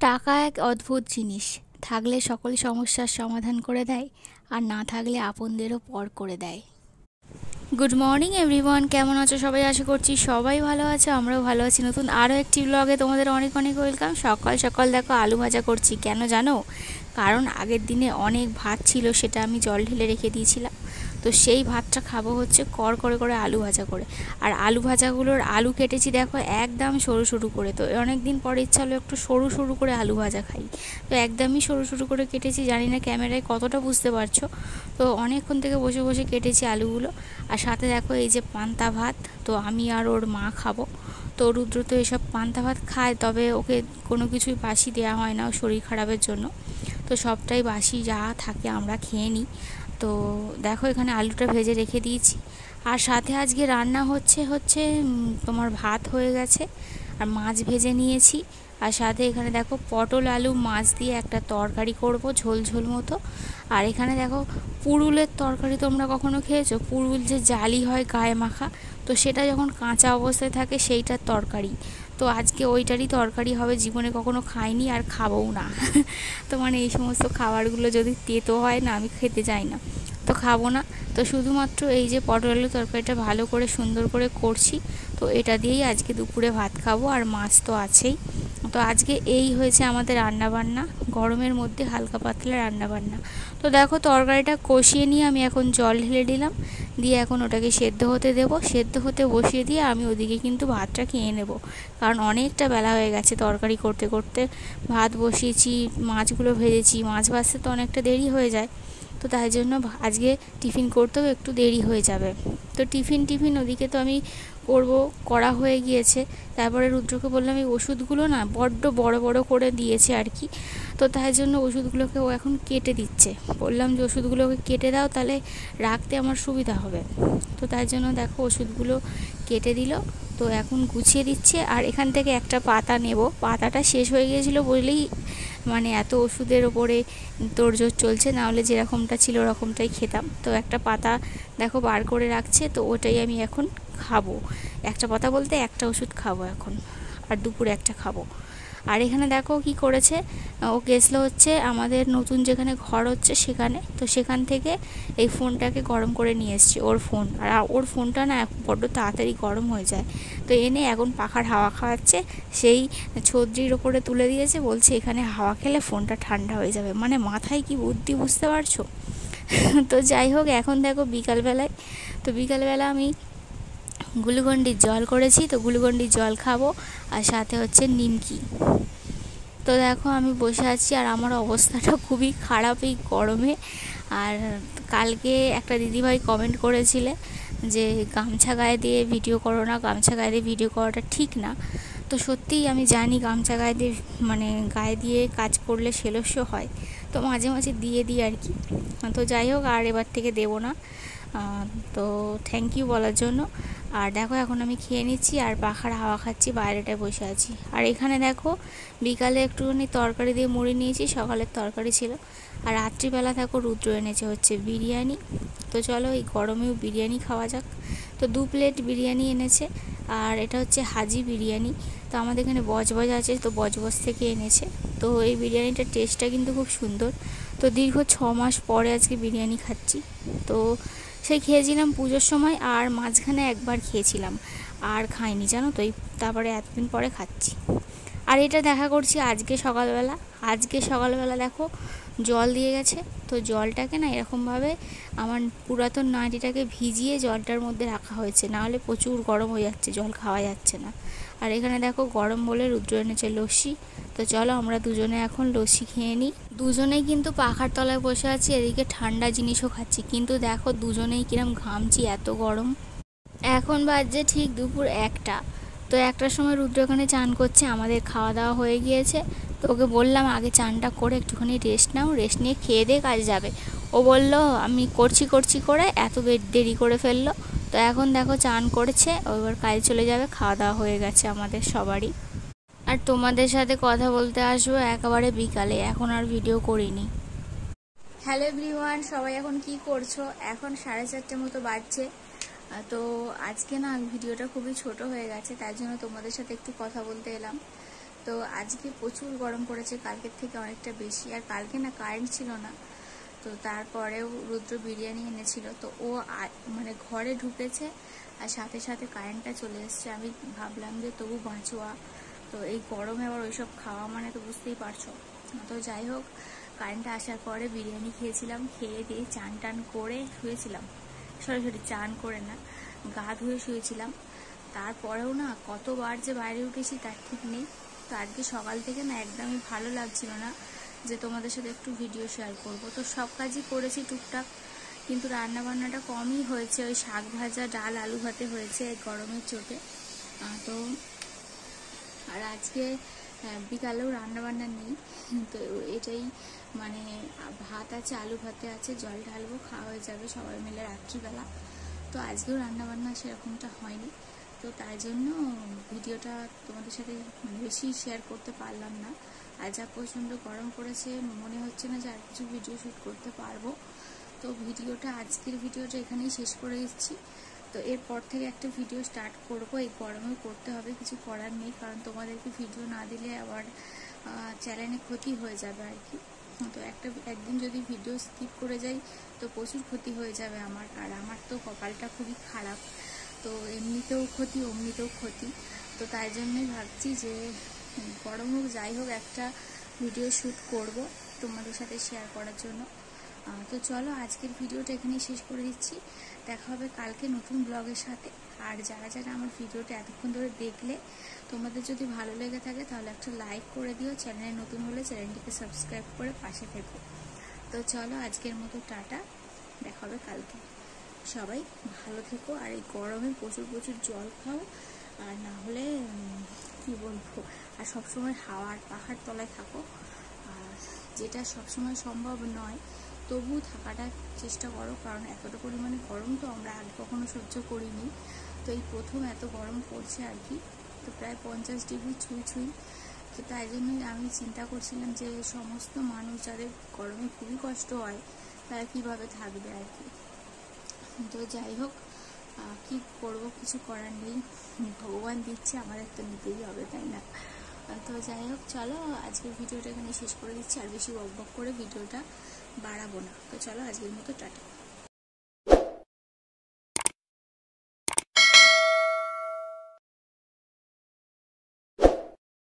টাকা এক অদ্ভুত জিনিস। থাকলে সকল সমস্যার সমাধান করে দেয়, আর না থাকলে আপনদেরও পর করে দেয়। গুড মর্নিং এভরিওয়ান, কেমন আছো সবাই? আশা করছি সবাই ভালো আছো, আমরাও ভালো আছি। নতুন আরও একটি ব্লগে তোমাদের অনেক অনেক ওয়েলকাম। সকাল সকাল দেখো আলু ভাজা করছি, কেন জানো? কারণ আগের দিনে অনেক ভাত ছিল, সেটা আমি জল ঢেলে রেখে দিয়েছিলাম। তো সেই ভাতটা খাবো হচ্ছে কড় করে করে আলু ভাজা করে। আর আলু ভাজাগুলোর আলু কেটেছি দেখো একদম সরু সরু করে। তো অনেক দিন পরে ইচ্ছা হলো একটু সরু সরু করে আলু ভাজা খাই, তো একদমই সরু সরু করে কেটেছি। জানি না ক্যামেরায় কতটা বুঝতে পারছো। তো অনেকক্ষণ থেকে বসে বসে কেটেছি আলুগুলো। আর সাথে দেখো এই যে পান্তা ভাত, তো আমি আর ওর মা খাবো। তো রুদ্র তো এসব পান্তা ভাত খায়, তবে ওকে কোনো কিছুই বাসি দেওয়া হয় না শরীর খারাপের জন্য। তো সবটাই বাসি যা থাকে আমরা খেয়ে নিই। তো দেখো এখানে আলুটা ভেজে রেখে দিয়েছি। আর সাথে আজকে রান্না হচ্ছে তোমার ভাত হয়ে গেছে, আর মাছ ভেজে নিয়েছি। আর সাথে এখানে দেখো পটল আলু মাছ দিয়ে একটা তরকারি করব, ঝোল ঝোল মতো। আর এখানে দেখো পুরুলের তরকারি, তোমরা কখনো খেয়েছো? পুরুল যে জালি হয় গায়ে মাখা, তো সেটা যখন কাঁচা অবস্থায় থাকে সেইটার তরকারি। তো আজকে ওইটারই তরকারি হবে, জীবনে কখনো খাইনি আর খাবও না। তো মানে এই সমস্ত খাবারগুলো যদি তেতো হয় না, আমি খেতে চাই না, তো খাবো না। তো শুধুমাত্র এই যে পটল আলু তরকারিটা ভালো করে সুন্দর করে করছি, তো এটা দিয়েই আজকে দুপুরে ভাত খাবো। আর মাছ তো আছেই। তো আজকে এই হয়েছে আমাদের রান্নাবান্না, গরমের মধ্যে হালকা পাতলা রান্নাবান্না। তো দেখো তরকারিটা কষিয়ে নিয়ে আমি এখন জল ঢেলে দিলাম, দিয়ে এখন ওটাকে সেদ্ধ হতে দেবো। সেদ্ধ হতে বসিয়ে দিয়ে আমি ওদিকে কিন্তু ভাতটা খেয়ে নেব, কারণ অনেকটা বেলা হয়ে গেছে তরকারি করতে করতে। ভাত বসিয়েছি, মাছগুলো ভেজেছি, মাছ ভাজতে তো অনেকটা দেরি হয়ে যায়। তো তাই জন্য আজকে টিফিন করতেও একটু দেরি হয়ে যাবে। তো টিফিন ওদিকে তো আমি করা হয়ে গিয়েছে। তারপরে রুদ্রকে বললাম এই ওষুধগুলো না বড্ড বড় বড় করে দিয়েছে আর কি। তো তাই জন্য ওষুধগুলোকে ও এখন কেটে দিচ্ছে। বললাম যে ওষুধগুলোকে কেটে দাও, তাহলে রাখতে আমার সুবিধা হবে। তো তাই জন্য দেখো ওষুধগুলো কেটে দিল। তো এখন গুছিয়ে দিচ্ছে। আর এখান থেকে একটা পাতা নেব, পাতাটা শেষ হয়ে গিয়েছিলো বলেই মানে এত ওষুধের ওপরে তোড়জোড় চলছে, নাহলে যেরকমটা ছিল ওরকমটাই খেতাম। তো একটা পাতা দেখো বার করে রাখছে, তো ওটাই আমি এখন খাবো। একটা পাতা বলতে একটা ওষুধ খাবো এখন, আর দুপুরে একটা খাবো। আর এখানে দেখো কি করেছে, ও গেছিলো হচ্ছে আমাদের নতুন যেখানে ঘর হচ্ছে সেখানে। তো সেখান থেকে এই ফোনটাকে গরম করে নিয়ে এসছে, ওর ফোন। আর ওর ফোনটা না বড্ড তাড়াতাড়ি গরম হয়ে যায়। তো এনে এখন পাখার হাওয়া খাওয়াচ্ছে, সেই ছদ্রির ওপরে তুলে দিয়েছে, বলছে এখানে হাওয়া খেলে ফোনটা ঠান্ডা হয়ে যাবে। মানে মাথায় কি বুদ্ধি, বুঝতে পারছো? তো যাই হোক, এখন দেখো বিকালবেলায়, তো বিকালবেলা আমি গ্লুকন্ডির জল করেছি, তো গ্লুকন্ডির জল খাবো। আর সাথে হচ্ছে নিমকি। তো দেখো আমি বসে আছি, আর আমার অবস্থাটা খুবই খারাপ এই গরমে। আর কালকে একটা দিদিভাই কমেন্ট করেছিলে যে গামছা গায়ে দিয়ে ভিডিও করো না, গামছা গায়ে দিয়ে ভিডিও করাটা ঠিক না। তো সত্যিই আমি জানি গামছা গায়ে দিয়ে মানে গায়ে দিয়ে কাজ করলে সেলস্য হয়, তো মাঝে মাঝে দিয়ে দিই আর কি। তো যাই হোক, আর এবার থেকে দেবো না। তো থ্যাংক ইউ বলার জন্য। আর দেখো এখন আমি খেয়ে নিচ্ছি আর পাখার হাওয়া খাচ্ছি, বাইরেটায় বসে আছি। আর এখানে দেখো বিকালে একটুখানি তরকারি দিয়ে মুড়ি নিয়েছি, সকালের তরকারি ছিল। আর রাত্রিবেলা দেখো রুদ্র এনেছে হচ্ছে বিরিয়ানি। তো চলো এই গরমেও বিরিয়ানি খাওয়া যাক। তো 2 প্লেট বিরিয়ানি এনেছে, আর এটা হচ্ছে হাজি বিরিয়ানি। তো আমাদের এখানে বজবজ আছে, তো বজবজ থেকে এনেছে। তো এই বিরিয়ানিটার টেস্টটা কিন্তু খুব সুন্দর। তো দীর্ঘ 6 মাস পরে আজকে বিরিয়ানি খাচ্ছি। তো সেই খেয়েছিলাম পুজোর সময়, আর মাঝখানে একবার খেয়েছিলাম, আর খাইনি জানো তো, এই তারপরে এতদিন পরে খাচ্ছি। আর এটা দেখা করছি আজকে সকালবেলা দেখো জল দিয়ে গেছে। তো জলটাকে না এরকমভাবে আমার পুরাতন নাড়িটাকে ভিজিয়ে জলটার মধ্যে রাখা হয়েছে, নাহলে প্রচুর গরম হয়ে যাচ্ছে, জল খাওয়া যাচ্ছে না। আর এখানে দেখো গরম বলে রুদ্র এনেছে লস্যি। তো চলো আমরা দুজনে এখন লস্যি খেয়ে নিই। দুজনেই কিন্তু পাখার তলায় বসে আছি, এদিকে ঠান্ডা জিনিসও খাচ্ছি, কিন্তু দেখো দুজনেই কিরম ঘামছি, এত গরম। এখন বাজছে ঠিক দুপুর 1টা। তো 1টার সময় রুদ্র ওখানে চান করছে, আমাদের খাওয়া দাওয়া হয়ে গিয়েছে। তো ওকে বললাম আগে চানটা করে একটুখানি রেস্ট নাও, রেস্ট নিয়ে খেয়ে দিয়ে কাজ যাবে। ও বলল আমি করছি করে এত দেরি করে ফেললো। তো এখন দেখো চান করেছে, ও এবার কাজে চলে যাবে, খাওয়া দাওয়া হয়ে গেছে আমাদের সবারই। আর তোমাদের সাথে কথা বলতে আসবো একেবারে বিকালে, এখন আর ভিডিও করিনি। হ্যালো এভরিওয়ান, সবাই এখন কি করছো? এখন 4:30 মতো বাজছে। তো আজকে না ভিডিওটা খুবই ছোট হয়ে গেছে, তার জন্য তোমাদের সাথে একটু কথা বলতে এলাম। তো তো আজকে প্রচুর গরম পড়েছে, কালকের থেকে অনেকটা বেশি। আর কালকে না কারেন্ট ছিল না, তো তারপরেও রুদ্র বিরিয়ানি এনেছিল, তো ও মানে ঘরে ঢুকেছে আর সাথে সাথে কারেন্টটা চলে এসছে। আমি ভাবলাম যে তবু বাঁচোয়া, তো এই গরমে আবার ওইসব খাওয়া মানে তো বুঝতেই পারছো। তো যাই হোক, কারেন্টটা আসার পরে বিরিয়ানি খেয়েছিলাম, খেয়ে দিয়ে চান টান করে শুয়েছিলাম। সরাসরি চান করে না, গা ধুয়ে শুয়েছিলাম। তারপরেও না কতবার যে বাইরে উঠেছি তার ঠিক নেই। তো আজকে সকাল থেকে না একদমই ভালো লাগছিল না যে তোমাদের সাথে একটু ভিডিও শেয়ার করব। তো সব কাজই করেছি টুকটাক, কিন্তু রান্না বান্নাটা কমই হয়েছে। ওই শাক ভাজা, ডাল, আলু ভাতে হয়েছে এই গরমের চোটে। তো আর আজকে বিকালেও রান্না বান্না নেই, তো এটাই মানে ভাত আছে, আলু ভাতে আছে, জল ঢালবো, খাওয়া হয়ে যাবে সবাই মিলে রাত্রিবেলা। তো আজকেও রান্না বান্না সেরকমটা হয়নি, তো তাই জন্য ভিডিওটা তোমাদের সাথে মানে বেশি শেয়ার করতে পারলাম না। আর যা প্রচণ্ড গরম পড়েছে, মনে হচ্ছে না যে আর কিছু ভিডিও শ্যুট করতে পারবো। তো আজকের ভিডিওটা এখানেই শেষ করে দিচ্ছি। তো এরপর থেকে একটা ভিডিও স্টার্ট করব, এই গরমেও করতে হবে, কিছু করার নেই, কারণ তোমাদেরকে ভিডিও না দিলে আবার চ্যানেলে ক্ষতি হয়ে যাবে আর কি। তো একদিন যদি ভিডিও স্কিপ করে যাই তো প্রচুর ক্ষতি হয়ে যাবে আমার। আর আমার তো কপালটা খুবই খারাপ, তো এমনিতেও ক্ষতি অমনিতেও ক্ষতি। তো তাই জন্যই ভাবছি যে গরম হোক যাই হোক একটা ভিডিও শ্যুট করব তোমাদের সাথে শেয়ার করার জন্য। তো চলো আজকের ভিডিওটা এখানেই শেষ করে দিচ্ছি, দেখা হবে কালকে নতুন ব্লগের সাথে। আর যারা যারা আমার ভিডিওটা এতক্ষণ ধরে দেখলে, তোমাদের যদি ভালো লেগে থাকে তাহলে একটা লাইক করে দিও, চ্যানেলে নতুন হলে চ্যানেলটিকে সাবস্ক্রাইব করে পাশে থেকো। তো চলো আজকের মতো টাটা, দেখা হবে কালকে। সবাই ভালো থেকো, আর এই গরমে প্রচুর প্রচুর জল খাও, আর না হলে কি বলবো, আর সবসময় হাওয়ার পাখার তলায় থাকো। আর যেটা সবসময় সম্ভব নয় তবু থাকাটা চেষ্টা করো, কারণ এতটা পরিমাণে গরম তো আমরা আগে কখনো সহ্য করিনি। তো এই প্রথম এত গরম পড়ছে আর কি, তো প্রায় 50 ডিগ্রি ছুঁই। তো তাই জন্যই আমি চিন্তা করছিলাম যে সমস্ত মানুষ যাদের গরমে খুবই কষ্ট হয় তারা কিভাবে থাকবে আর কি। তো যাই হোক, কি করব, কিছু করার নেই, ভগবান দিচ্ছে, আমাদের তো নিতেই হবে, তাই না? তো যাই হোক, চলো আজকের ভিডিওটা এখানে শেষ করে দিচ্ছি, আর বেশি বকবক করে ভিডিওটা বাড়াবো না। তো চলো আজকের মতো টাটা।